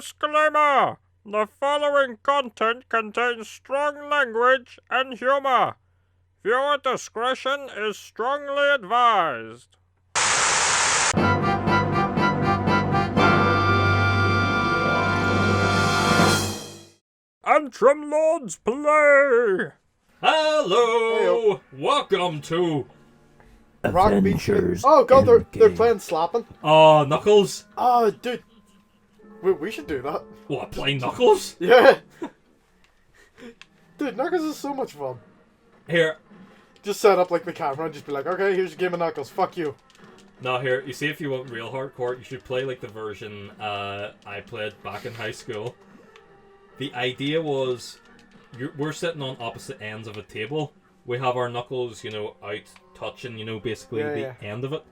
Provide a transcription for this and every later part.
Disclaimer! The following content contains strong language and humor. Viewer discretion is strongly advised. Antrim Lords play! Hello! Welcome to Rock Beach. Adventures Oh god, they're Endgame. playing slapping. Knuckles. Oh, dude, we should do that. What, playing Knuckles? Yeah. Dude, Knuckles is so much fun. Here. Just set up like the camera and just be like, okay, here's your game of Knuckles. Fuck you. No, here. You see, if you want real hardcore, you should play like the version I played back in high school. The idea was, we're sitting on opposite ends of a table. We have our knuckles, out touching, basically the end of it.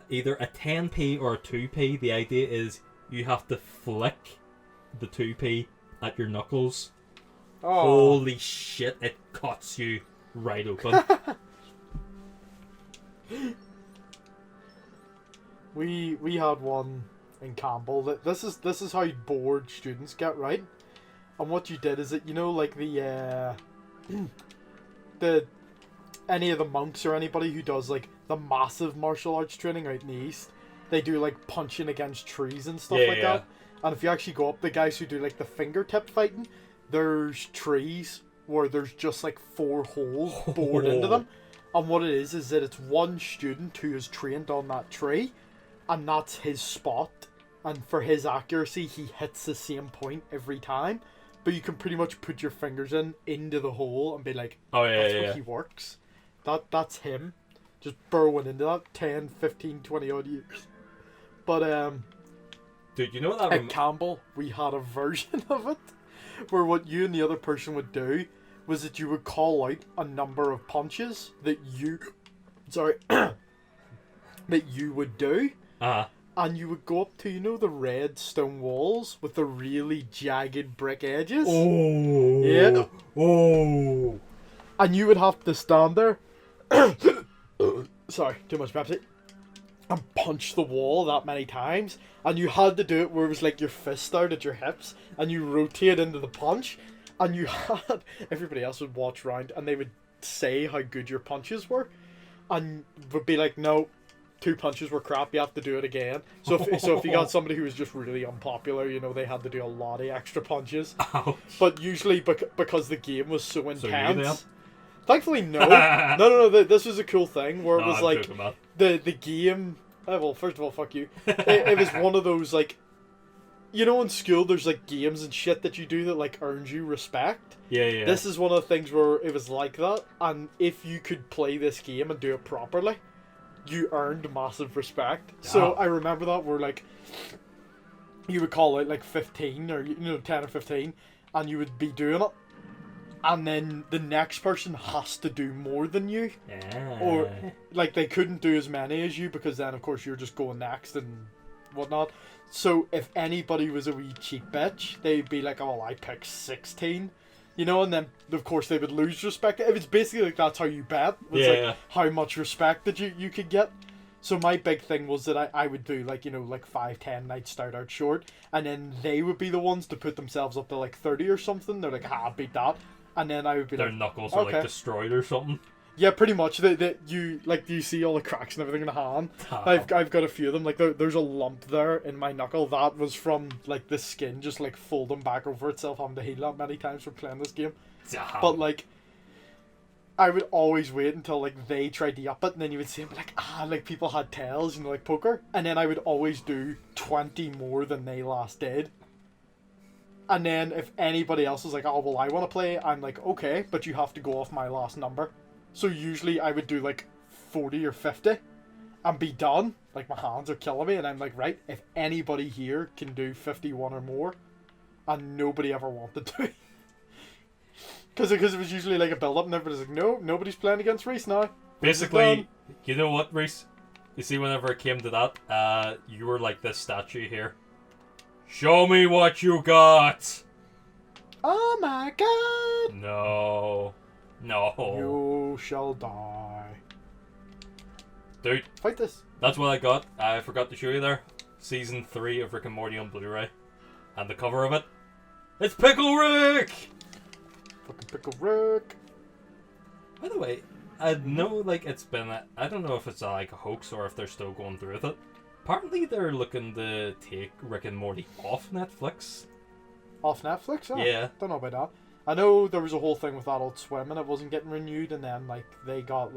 Either a 10p or a 2p. The idea is you have to flick the 2p at your knuckles. Oh. Holy shit, it cuts you right open. We had one in Campbell. This is how bored students get, right? And what you did is that like the any of the monks or anybody who does like the massive martial arts training out in the east, they do like punching against trees and stuff like that. And if you actually go up, the guys who do like the fingertip fighting, there's trees where there's just like 4 holes bored into them. And what it is that it's one student who is trained on that tree, and that's his spot. And for his accuracy, he hits the same point every time. But you can pretty much put your fingers into the hole and be like, that's where he works. That's him. Just burrowing into that 10, 15, 20 odd years. But, Dude, you know what that at Campbell, we had a version of it where what you and the other person would do was that you would call out a number of punches that you that you would do. Uh-huh. And you would go up to, the red stone walls with the really jagged brick edges. Oh. Yeah. Oh. And you would have to stand there. Sorry, too much Pepsi. And punch the wall that many times. And you had to do it where it was like your fist out at your hips. And you rotate into the punch. And you had... Everybody else would watch round and they would say how good your punches were. And would be like, no... 2 punches were crap, you have to do it again. So if you got somebody who was just really unpopular, they had to do a lot of extra punches. Ouch. But usually because the game was so intense... So thankfully, no. No. This was a cool thing where it was like... The game... well, first of all, fuck you. It was one of those, like... in school there's like games and shit that you do that like earns you respect. Yeah. This is one of the things where it was like that. And if you could play this game and do it properly... you earned massive respect. Yeah. So I remember that where like you would call out like 15 or 10 or 15 and you would be doing it and then the next person has to do more than you. Yeah. Or like they couldn't do as many as you because then of course you're just going next and whatnot. So if anybody was a wee cheap bitch, they'd be like, oh, I picked 16. And then, of course, they would lose respect. It was basically like that's how you bet. Like how much respect that you could get. So my big thing was that I would do like 5-10 nights start out short. And then they would be the ones to put themselves up to like 30 or something. They're like, I beat that. And then I would be their like... knuckles are like destroyed or something. Yeah, pretty much. You see all the cracks and everything in the hand. Oh. I've got a few of them. Like there's a lump there in my knuckle that was from like the skin just like folding back over itself, having to heal that many times for playing this game. Oh. But like, I would always wait until like they tried to up it, and then you would see them like like people had tails, like poker, and then I would always do 20 more than they last did. And then if anybody else was like, oh well, I want to play, I'm like, okay, but you have to go off my last number. So usually I would do like 40 or 50 and be done. Like my hands are killing me and I'm like, right, if anybody here can do 51 or more, and nobody ever wanted to. Because it was usually like a build up and everybody's like, no, nobody's playing against Rhys now. Basically, you know what, Rhys? You see, whenever it came to that, you were like this statue here. Show me what you got! Oh my god! No. You shall die. Dude. Fight this. That's what I got. I forgot to show you there. Season 3 of Rick and Morty on Blu-ray. And the cover of it, it's Pickle Rick! Fucking Pickle Rick. By the way, I know it's been I don't know if it's like a hoax or if they're still going through with it. Apparently they're looking to take Rick and Morty off Netflix. Off Netflix? Oh, Yeah. Don't know about that. I know there was a whole thing with Adult Swim and it wasn't getting renewed, and then they got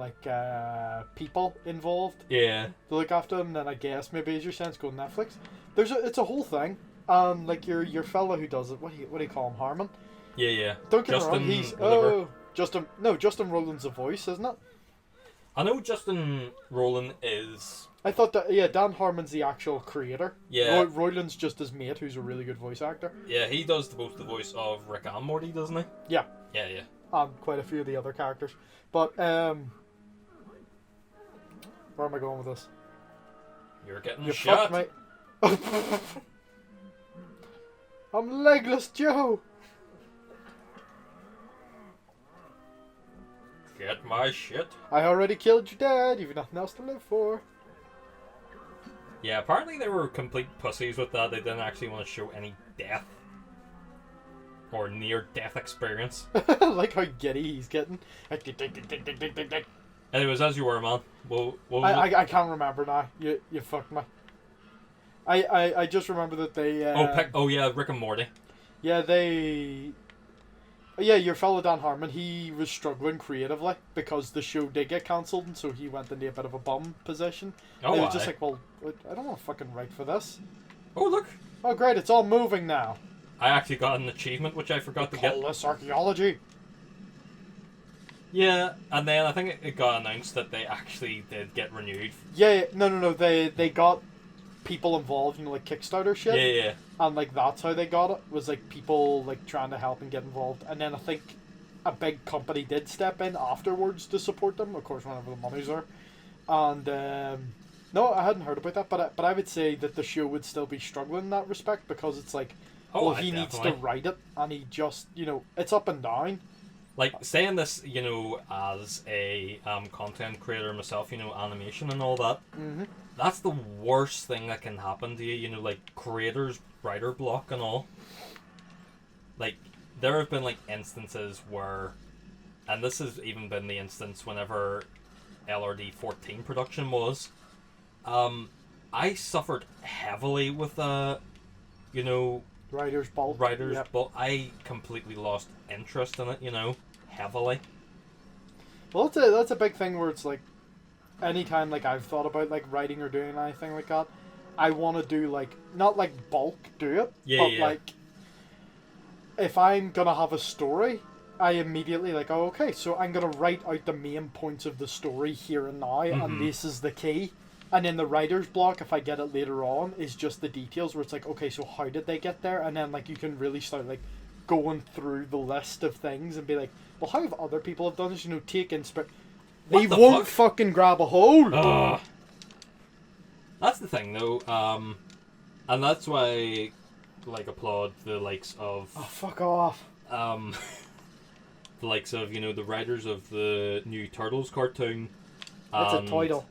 people involved Yeah. to look after them. And then I guess maybe as your sense go to Netflix. It's a whole thing. And your fella who does it, what do you call him, Harmon? Yeah. Don't get me Justin, wrong, he's whatever. Justin Roiland's the voice, isn't it? I know Justin Roiland is. I thought that Dan Harmon's the actual creator. Yeah. Roiland's just his mate, who's a really good voice actor. Yeah, he does both the voice of Rick and Morty, doesn't he? Yeah. Yeah. And quite a few of the other characters. But where am I going with this? You're getting You shot. fucked, mate. I'm Legless Joe. Get my shit. I already killed your dad. You've nothing else to live for. Yeah, apparently they were complete pussies with that. They didn't actually want to show any death. Or near-death experience. Like how giddy he's getting. Anyways, as you were, man. I can't remember now. You fucked me. I just remember that they... yeah, Rick and Morty. Yeah, Yeah, your fellow Dan Harmon, he was struggling creatively because the show did get cancelled, and so he went into a bit of a bum position. Oh, and he was just like, well, I don't want to fucking write for this. Oh, look. Oh, great, it's all moving now. I actually got an achievement, which I forgot to get. Call this archaeology. Yeah, and then I think it got announced that they actually did get renewed. Yeah, no, they got people involved, like Kickstarter shit. Yeah. And that's how they got it, was people trying to help and get involved. And then I think a big company did step in afterwards to support them, of course, whenever the money's there. And no, I hadn't heard about that, but I would say that the show would still be struggling in that respect, because it's he needs to write it, and he just, it's up and down. Saying this, as a content creator myself, animation and all that, Mm-hmm. that's the worst thing that can happen to you, creators, writer block and all. There have been, instances where, and this has even been the instance whenever LRD 14 production was, I suffered heavily with, Writer's Bolt. Yep. But I completely lost interest in it, heavily. Well, that's a big thing where it's anytime I've thought about writing or doing anything like that, I want to do not bulk do it, but if I'm gonna have a story, I immediately oh, okay, so I'm gonna write out the main points of the story here and now, and this is the key. And then the writer's block, if I get it later on, is just the details where it's okay, so how did they get there? And then you can really start going through the list of things and be well, how have other people have done this? Take inspiration. They won't fucking grab a hold. That's the thing, though. And that's why, applaud the likes of. Oh, fuck off. The likes of the writers of the new Turtles cartoon. That's a title.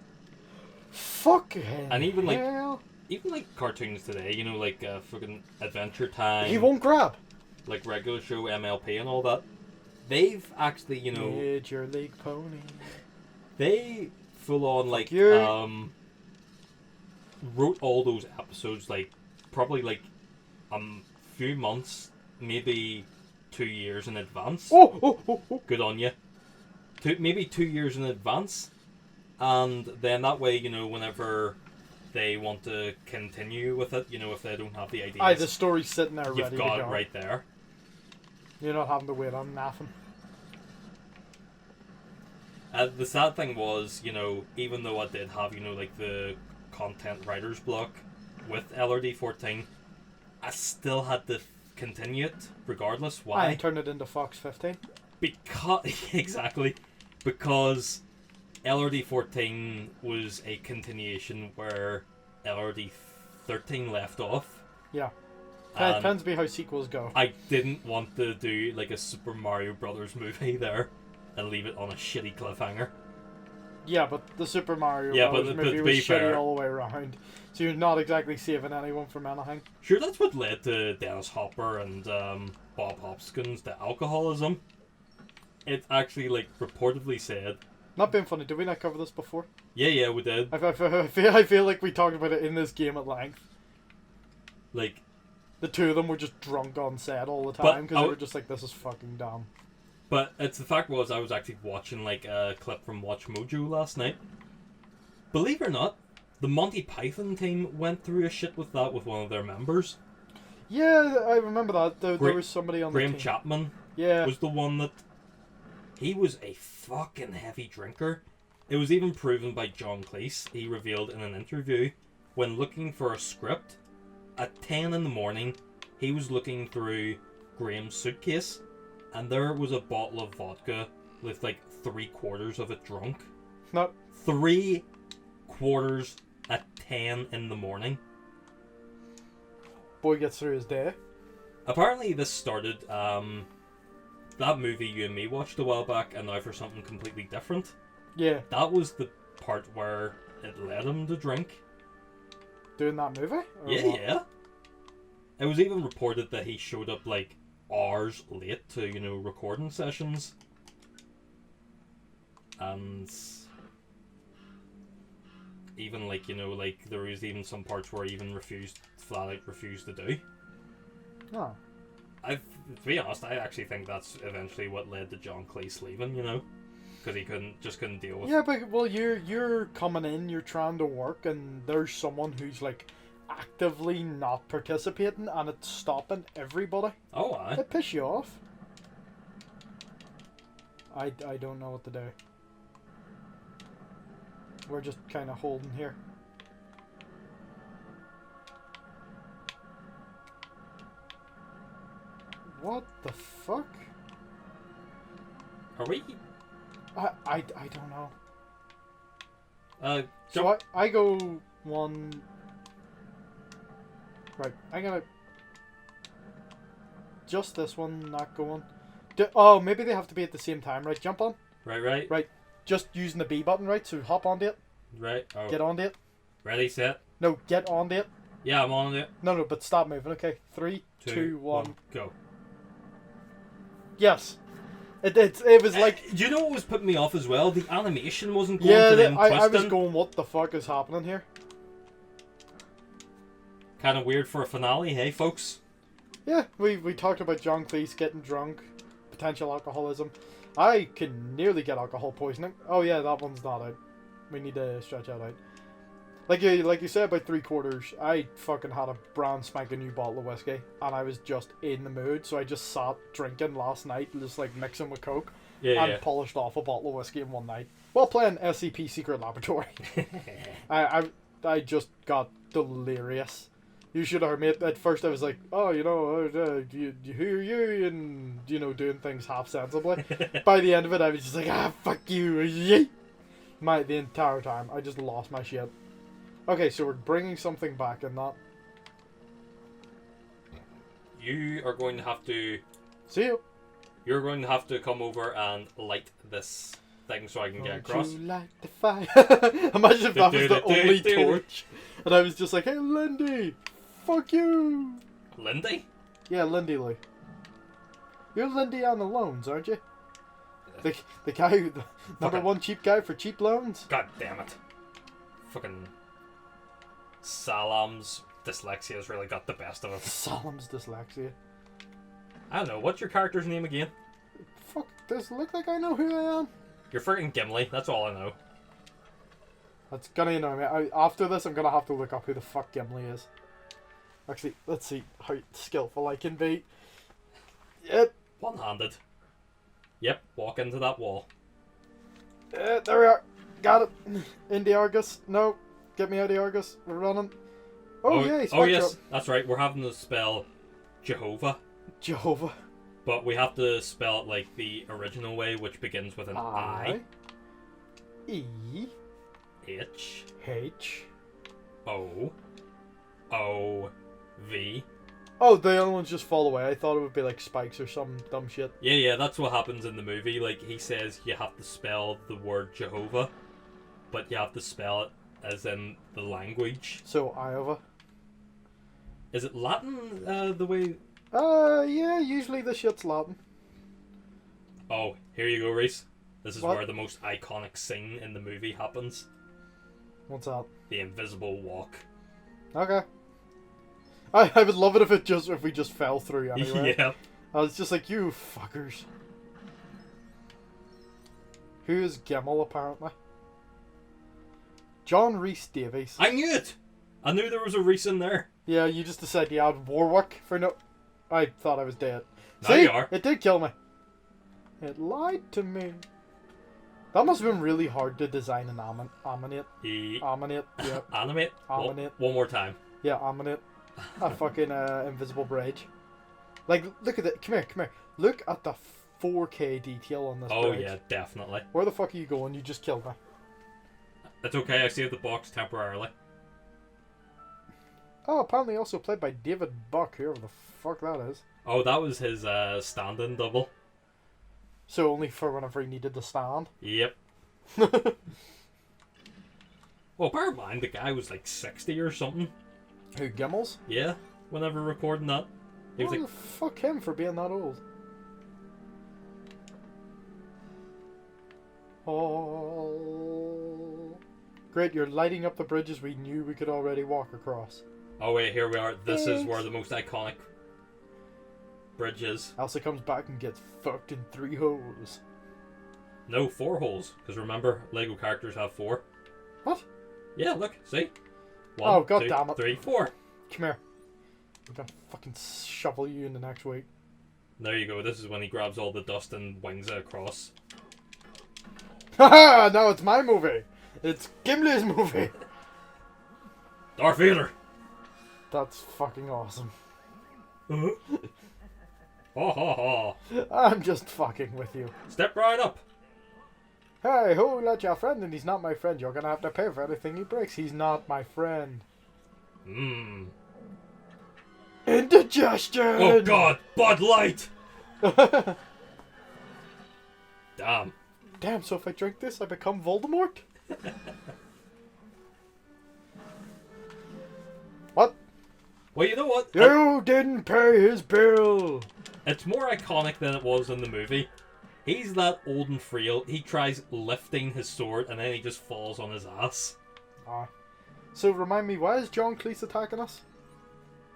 Fucking and even hell. even cartoons today, fucking Adventure Time. He won't grab. Regular show MLP and all that. They've actually, Major League Pony. They full on wrote all those episodes probably a few months, maybe 2 years in advance. Oh. Good on you. Maybe 2 years in advance. And then that way, whenever they want to continue with it, if they don't have the ideas, the story's sitting there ready to go. You've got it right there. You're not having to wait on nothing. The sad thing was, even though I did have, the content writer's block with LRD 14, I still had to continue it regardless. Why? I turned it into Fox 15. Exactly. Because LRD 14 was a continuation where LRD 13 left off. Yeah. Depends on how sequels go. I didn't want to do a Super Mario Brothers movie there and leave it on a shitty cliffhanger. Yeah, but the Super Mario Yeah, Bros. but movie to was be shitty fair- all the way around. So you're not exactly saving anyone from anything. Sure, that's what led to Dennis Hopper and Bob Hoskins, the alcoholism. It actually, like, reportedly said... Not being funny, did we not cover this before? Yeah, we did. I feel like we talked about it in this game at length. Like... The two of them were just drunk on set all the But time because they were just like, this is fucking dumb. But it's the fact was, I was actually watching, like, a clip from Watch Mojo last night. Believe it or not, the Monty Python team went through a shit with that with one of their members. Yeah, I remember that. There was somebody on the Graham team. Chapman Yeah. was the one that... He was a fucking heavy drinker. It was even proven by John Cleese. He revealed in an interview, when looking for a script, at 10 in the morning, he was looking through Graham's suitcase, and there was a bottle of vodka with like 3/4 of it drunk. No. 3/4 at 10 in the morning. Boy gets through his day. Apparently this started, that movie you and me watched a while back, and Now for Something Completely Different. Yeah. That was the part where it led him to drink. Doing that movie? Or Yeah, what? yeah. It was even reported that he showed up like hours late to, you know, recording sessions. And even like, you know, like there was even some parts where he even flat out refused to do. Oh. To be honest, I actually think that's eventually what led to John Cleese leaving, you know? Because he couldn't deal with... Yeah, but well, you're coming in, you're trying to work, and there's someone who's like actively not participating, and it's stopping everybody. Oh, aye. It piss you off. I don't know what to do. We're just kind of holding here. What the fuck? Are we... I don't know. jump... So I go one... Right, I gotta... Just this one not going. Oh, maybe they have to be at the same time, right? Jump on. Right. Right, just using the B button, right? So hop onto it. Right. Oh. Get onto it. Ready, set. No, get onto it. Yeah, I'm on it. No, but stop moving. Okay, 3, 2, 1. Go. Yes. It was like... Do you know what was putting me off as well? The animation wasn't going Yeah, to them I was twisting. going, what the fuck is happening here? Kind of weird for a finale, hey, folks? Yeah, we talked about John Cleese getting drunk, potential alcoholism. I can nearly get alcohol poisoning. Oh yeah, that one's not out. We need to stretch that out. Like you said about 3/4, I fucking had a brand spanking new bottle of whiskey, and I was just in the mood, so I just sat drinking last night, just like mixing with Coke, and polished off a bottle of whiskey in one night while playing SCP Secret Laboratory. I just got delirious. You should have heard me. At first I was like, oh, you know, who are you? And, you know, doing things half sensibly. By the end of it, I was just like, fuck you. Yeet. The entire time, I just lost my shit. Okay, so we're bringing something back in that. You are going to have to... See you. You're going to have to come over and light this thing so I can get across. You light the fire? Imagine if that was the only torch. And I was just like, hey, Lindy, fuck you. Lindy? Yeah, Lindy Lee. You're Lindy on the loans, aren't you? The guy who... The number one cheap guy for cheap loans? God damn it. Fucking... Salam's dyslexia has really got the best of him. Salam's dyslexia. I don't know, what's your character's name again? Fuck, does it look like I know who I am? You're freaking Gimli, that's all I know. That's gonna annoy me. After this, I'm gonna have to look up who the fuck Gimli is. Actually, let's see how skillful I can be. Yep. One-handed. Yep, walk into that wall. There we are. Got it. In the Argus. No. Get me out of the Argus. We're running. Oh, yeah, oh yes, that's right. We're having to spell Jehovah. Jehovah. But we have to spell it like the original way, which begins with an I. E. H. H. O. O. V. Oh, the other ones just fall away. I thought it would be like spikes or some dumb shit. Yeah, that's what happens in the movie. Like, he says you have to spell the word Jehovah. but you have to spell it as in the language. So Iowa. Is it Latin? The way? Yeah. Usually the shit's Latin. Oh, here you go, Rhys. This is What? where the most iconic scene in the movie happens. What's that? The invisible walk. Okay. I would love it if we just fell through anyway. Yeah. I was just like, you fuckers. Who is Gimel, apparently? John Rhys Davies. I knew it! I knew there was a Rhys in there. Yeah, you just decided to add Warwick for no... I thought I was dead. Now See? you are. It did kill me. It lied to me. That must have been really hard to design an Ammonite. Ammonite, yeah. Animate? Ammonite. One more time. Yeah, Ammonite. A fucking invisible bridge. Like, look at it. Come here. Look at the 4K detail on this Oh bridge. yeah, definitely. Where the fuck are you going? You just killed me. It's okay, I saved the box temporarily. Oh, apparently also played by David Buck, whoever the fuck that is. Oh, that was his stand-in double. So only for whenever he needed to stand. Yep. Well, bear in mind, the guy was like 60 or something. Who, Gimmels? Yeah, whenever recording that. He was Well, like, fuck him for being that old. Oh. Great, you're lighting up the bridges we knew we could already walk across. oh wait, here we are. This is Thanks. where the most iconic bridge is. Elsa comes back and gets fucked in 3 holes. No, 4 holes. Because remember, Lego characters have 4. What? Yeah, look, see? Oh, 1, God 2, damn it. 3, 4. Come here. I'm gonna fucking shovel you in the next week. There you go. This is when he grabs all the dust and wings it across. Haha! Now it's my movie! It's Gimli's movie! Darth Vader! That's fucking awesome. Ha ha ha. I'm just fucking with you. Step right up. Hey, who let your friend in? He's not my friend. You're gonna have to pay for anything he breaks. He's not my friend. Mmm. Indigestion! Oh god, Bud Light! Damn. Damn, so if I drink this, I become Voldemort? What? Well, you know what? You didn't pay his bill! It's more iconic than it was in the movie. He's that old and frail. He tries lifting his sword and then he just falls on his ass. Ah. So remind me, why is John Cleese attacking us?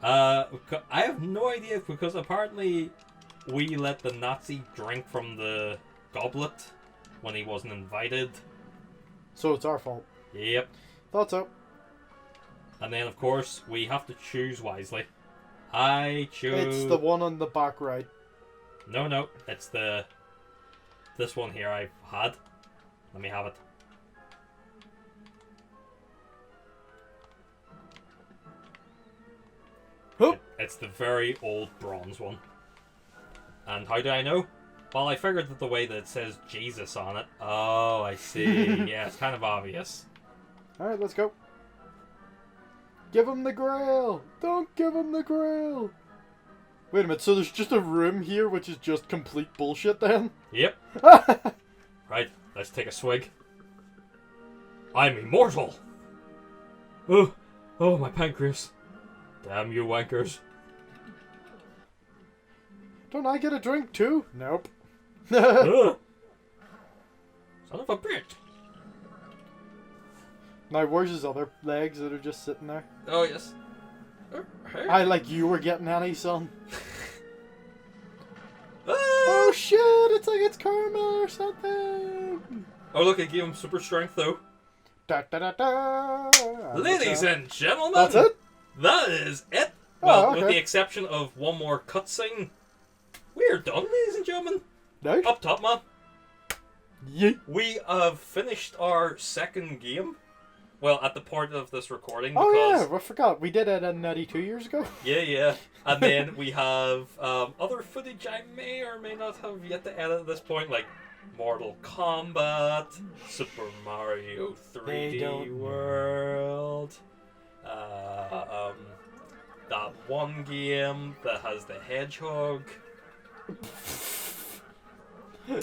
I have no idea because apparently we let the Nazi drink from the goblet when he wasn't invited. So it's our fault. Yep. Thought so. And then of course we have to choose wisely. I choose. It's the one on the back right. No, it's this one here I've had. Let me have it. Huh? It's the very old bronze one. And how do I know? Well, I figured that the way that it says Jesus on it. Oh, I see. Yeah, it's kind of obvious. Alright, let's go. Give him the grail! Don't give him the grail! Wait a minute, so there's just a room here which is just complete bullshit then? Yep. Right, let's take a swig. I'm immortal! Oh, my pancreas. Damn you wankers. Don't I get a drink too? Nope. Son of a bitch. Now where's his other legs that are just sitting there? Oh, yes. I like you were getting any, son. Ah! Oh shit, it's like it's karma or something. Oh, look, I gave him super strength, though. Da, da, da, da. Ladies and gentlemen, That's it? that is it. Oh, Well, okay. with the exception of one more cutscene, we're done, ladies and gentlemen. No? Up top, man. Yeet. We have finished our second game. Well, at the point of this recording, Oh because yeah, I forgot. We did it in 2 years ago. yeah, and then we have other footage I may or may not have yet to edit at this point, like Mortal Kombat, Super Mario They 3D don't- World, that one game that has the hedgehog, I'm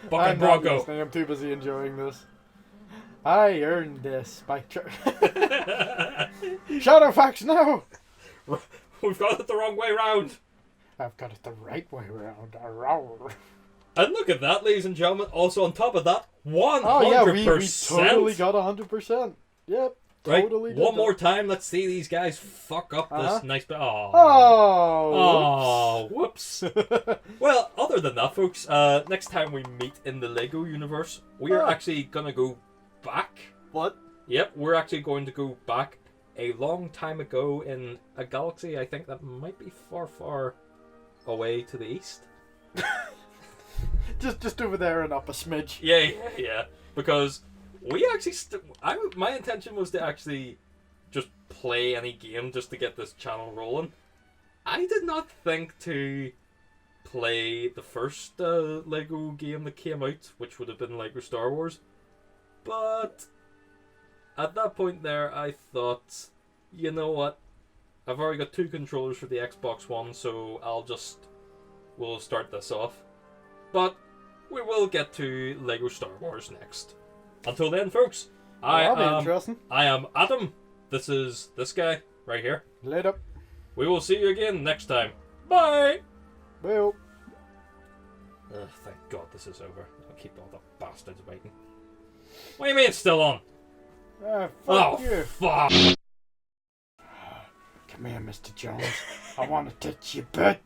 Bucking not Bronco. listening, I'm too busy enjoying this. I earned this by... Shadowfax, no! We've got it the wrong way round. I've got it the right way around. Around. And look at that, ladies and gentlemen. Also, on top of that, 100%. Oh yeah, we totally got 100%. Yep, Right, totally. one more time. Let's see these guys fuck up this nice bit. Oh, whoops. Well, other than that, folks, next time we meet in the Lego universe, we are actually going to go back. What? Yep, we're actually going to go back a long time ago in a galaxy I think that might be far, far away to the east. just over there and up a smidge. Yeah. Because we actually, my intention was to actually just play any game just to get this channel rolling. I did not think to play the first Lego game that came out, which would have been Lego Star Wars. But at that point there, I thought, you know what? I've already got 2 controllers for the Xbox One, so we'll start this off. But we will get to Lego Star Wars next. Until then, folks, That'll be interesting. I am Adam. This is this guy right here. Later. We will see you again next time. Bye! Well. Thank God this is over. I'll keep all the bastards waiting. What do you mean it's still on? Fuck you. Fuck! Come here, Mr. Jones. I want to touch your butt.